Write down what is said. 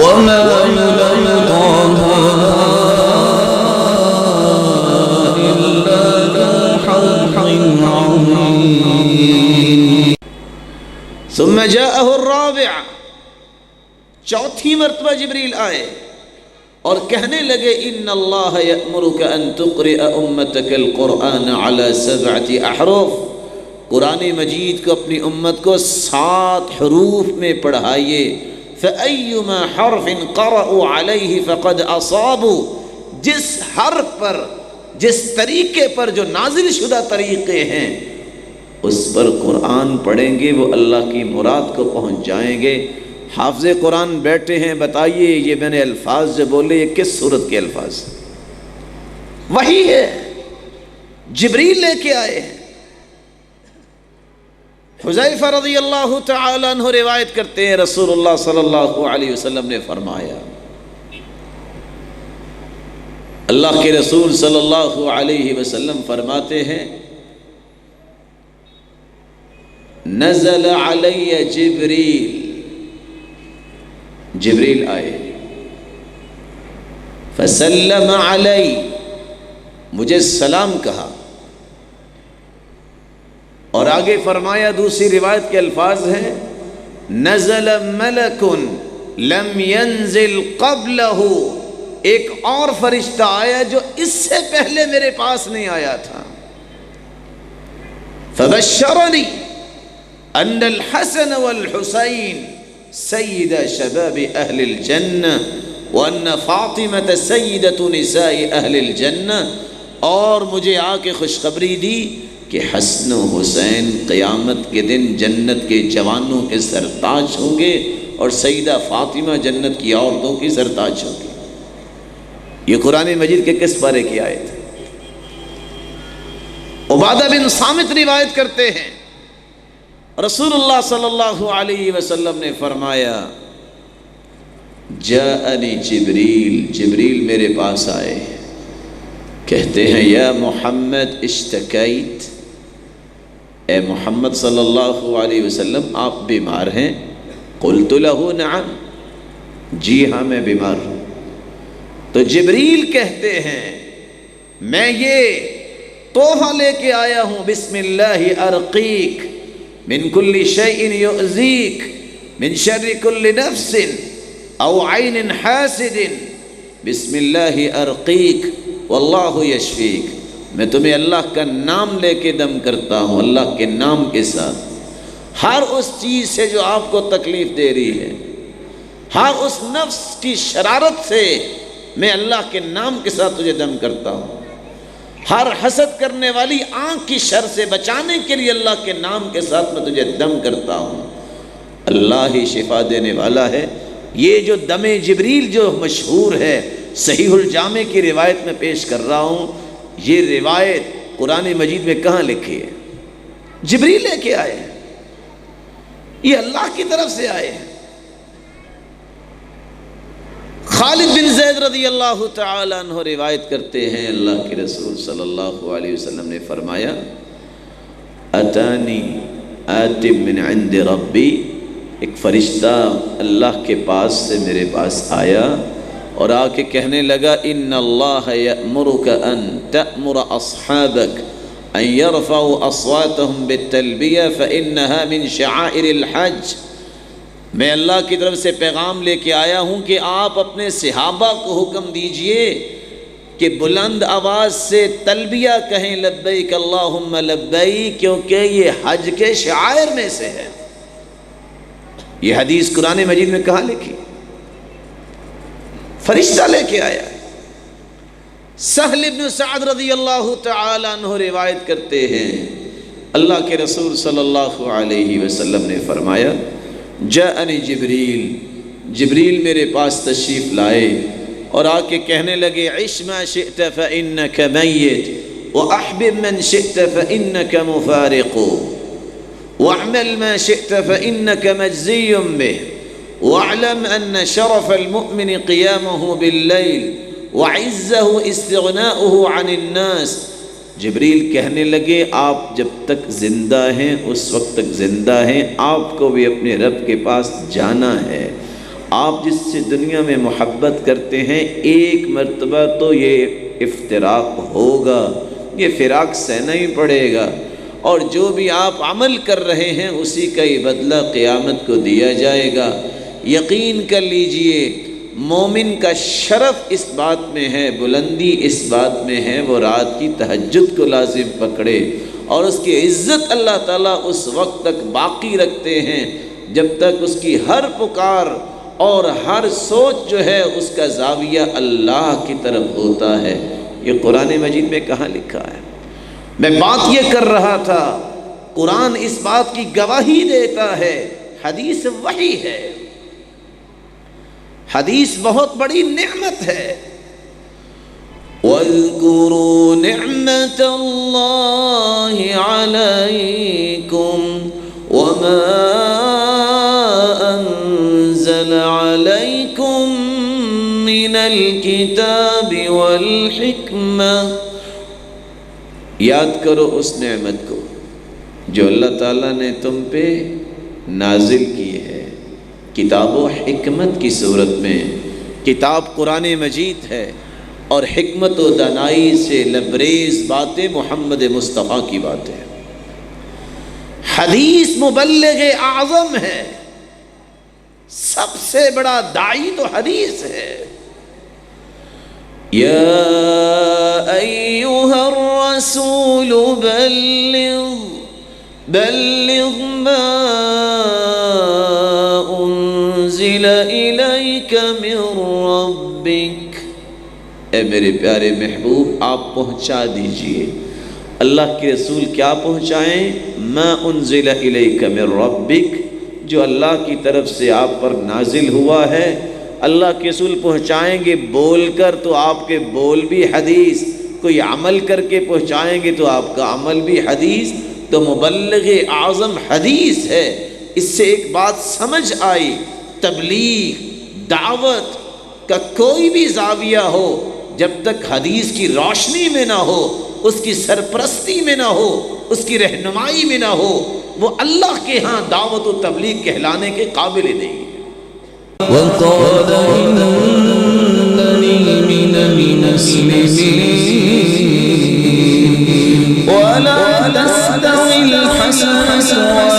وما يلقاها إلا ذو حظ عظيم. ثم جاءه الرابع، چوتھی مرتبہ جبریل آئے اور کہنے لگے ان اللہ یأمرک ان تقرئ امتک القرآن علی 7 احرف، قرآن مجید کو اپنی امت کو 7 حروف میں پڑھائیے. فأیما حرف قرأوا علیہ فقد اصابوا، جس حرف پر، جس طریقے پر، جو نازل شدہ طریقے ہیں اس پر قرآن پڑھیں گے وہ اللہ کی مراد کو پہنچ جائیں گے. حافظ قرآن بیٹھے ہیں، بتائیے یہ میں نے الفاظ جو بولے یہ کس صورت کے الفاظ؟ وہی ہے، جبریل لے کے آئے ہیں. حذیفہ رضی اللہ تعالیٰ عنہ روایت کرتے ہیں رسول اللہ صلی اللہ علیہ وسلم نے فرمایا، اللہ کے رسول صلی اللہ علیہ وسلم فرماتے ہیں نزل علی جبریل، جبریل آئے، فسلم علی، مجھے سلام کہا، اور آگے فرمایا دوسری روایت کے الفاظ ہیں نزل ملک لم ينزل قبلہ، ایک اور فرشتہ آیا جو اس سے پہلے میرے پاس نہیں آیا تھا. فبشرنی ان الحسن والحسین سید شباب اہل الجنہ وان فاطمۃ سیدۃ نساء اہل الجنہ، اور مجھے آ کے خوشخبری دی کہ حسن و حسین قیامت کے دن جنت کے جوانوں کے سرتاج ہوں گے اور سیدہ فاطمہ جنت کی عورتوں کی سرتاج ہوں گی. یہ قرآن مجید کے کس پارے کی آیت ہے؟ عبادہ بن صامت روایت کرتے ہیں رسول اللہ صلی اللہ علیہ وسلم نے فرمایا جاءنی جبریل، جبریل میرے پاس آئے، کہتے ہیں یا محمد اشتکیت، اے محمد صلی اللہ علیہ وسلم آپ بیمار ہیں؟ قلت له نعم، جی ہاں میں بیمار ہوں. تو جبریل کہتے ہیں میں یہ تحفہ لے کے آیا ہوں، بسم اللہ ارقیک من کل شیء یؤذیک من شر کل نفس او عین حاسد، بسم اللہ ارقیک واللہ یشفیک. میں تمہیں اللہ کا نام لے کے دم کرتا ہوں، اللہ کے نام کے ساتھ، ہر اس چیز سے جو آپ کو تکلیف دے رہی ہے، ہر اس نفس کی شرارت سے میں اللہ کے نام کے ساتھ تجھے دم کرتا ہوں. ہر حسد کرنے والی آنکھ کی شر سے بچانے کے لیے اللہ کے نام کے ساتھ میں تجھے دم کرتا ہوں. اللہ ہی شفا دینے والا ہے. یہ جو دم جبریل جو مشہور ہے، صحیح الجامع کی روایت میں پیش کر رہا ہوں، یہ روایت قرآن مجید میں کہاں لکھی ہے؟ جبریل لے کے آئے، یہ اللہ کی طرف سے آئے. خالد بن زید رضی اللہ تعالیٰ عنہ روایت کرتے ہیں اللہ کے رسول صلی اللہ علیہ وسلم نے فرمایا اتانی آتم من عند ربی، ایک فرشتہ اللہ کے پاس سے میرے پاس آیا اور آ کے کہنے لگا ان اللہ یأمرک ان تأمر اصحابک ان یرفعوا اصواتهم بالتلبیہ فإنها من شعائر الحج. میں اللہ کی طرف سے پیغام لے کے آیا ہوں کہ آپ اپنے صحابہ کو حکم دیجئے کہ بلند آواز سے تلبیہ کہیں لبیک اللہم لبیک، کیونکہ یہ حج کے شعائر میں سے ہے. یہ حدیث قرآن مجید میں کہاں لکھی؟ فرشتہ لے کے آیا. سہل بن سعد رضی اللہ تعالی عنہ روایت کرتے ہیں اللہ کے رسول صلی اللہ علیہ وسلم نے فرمایا جاءنی جبریل، جبریل میرے پاس تشریف لائے اور آ کے کہنے لگے عش ما شئت فإنک میت واحبب من شئت فإنک مفارق واعمل ما شئت فإنک مجزی به واعلم ان شرف المؤمن قیامه باللیل وعزه استغناؤه عن الناس. جبریل کہنے لگے آپ جب تک زندہ ہیں اس وقت تک زندہ ہیں، آپ کو بھی اپنے رب کے پاس جانا ہے. آپ جس سے دنیا میں محبت کرتے ہیں ایک مرتبہ تو یہ افتراق ہوگا، یہ فراق سہنا ہی پڑے گا، اور جو بھی آپ عمل کر رہے ہیں اسی کا ہی بدلہ قیامت کو دیا جائے گا۔ یقین کر لیجئے مومن کا شرف اس بات میں ہے، بلندی اس بات میں ہے، وہ رات کی تہجد کو لازم پکڑے، اور اس کی عزت اللہ تعالیٰ اس وقت تک باقی رکھتے ہیں جب تک اس کی ہر پکار اور ہر سوچ جو ہے اس کا زاویہ اللہ کی طرف ہوتا ہے۔ یہ قرآن مجید میں کہاں لکھا ہے؟ میں بات یہ کر رہا تھا، قرآن اس بات کی گواہی دیتا ہے، حدیث وحی ہے، حدیث بہت بڑی نعمت ہے۔ وَاذْكُرُوا نِعْمَةَ اللَّهِ عَلَيْكُمْ وَمَا أَنزَلَ عَلَيْكُمْ مِنَ الْكِتَابِ وَالْحِكْمَةِ۔ یاد کرو اس نعمت کو جو اللہ تعالیٰ نے تم پہ نازل کی ہے کتاب و حکمت کی صورت میں۔ کتاب قرآن مجید ہے اور حکمت و دانائی سے لبریز باتیں محمد مصطفیٰ کی باتیں۔ حدیث مبلغ اعظم ہے، سب سے بڑا داعی تو حدیث ہے۔ یا ایھا الرسول بلغ ما انزل الیک من ربک، اے میرے پیارے محبوب آپ پہنچا دیجئے۔ اللہ کے رسول کیا پہنچائیں؟ ما انزل الیک من ربک، جو اللہ کی طرف سے آپ پر نازل ہوا ہے۔ اللہ کے رسول پہنچائیں گے بول کر تو آپ کے بول بھی حدیث، کوئی عمل کر کے پہنچائیں گے تو آپ کا عمل بھی حدیث، تو مبلغ اعظم حدیث ہے۔ اس سے ایک بات سمجھ آئی، تبلیغ دعوت کا کوئی بھی زاویہ ہو جب تک حدیث کی روشنی میں نہ ہو، اس کی سرپرستی میں نہ ہو، اس کی رہنمائی میں نہ ہو، وہ اللہ کے ہاں دعوت و تبلیغ کہلانے کے قابل نہیں ہے۔ وقال إنني من المسلمين ولا تستوي الحسنة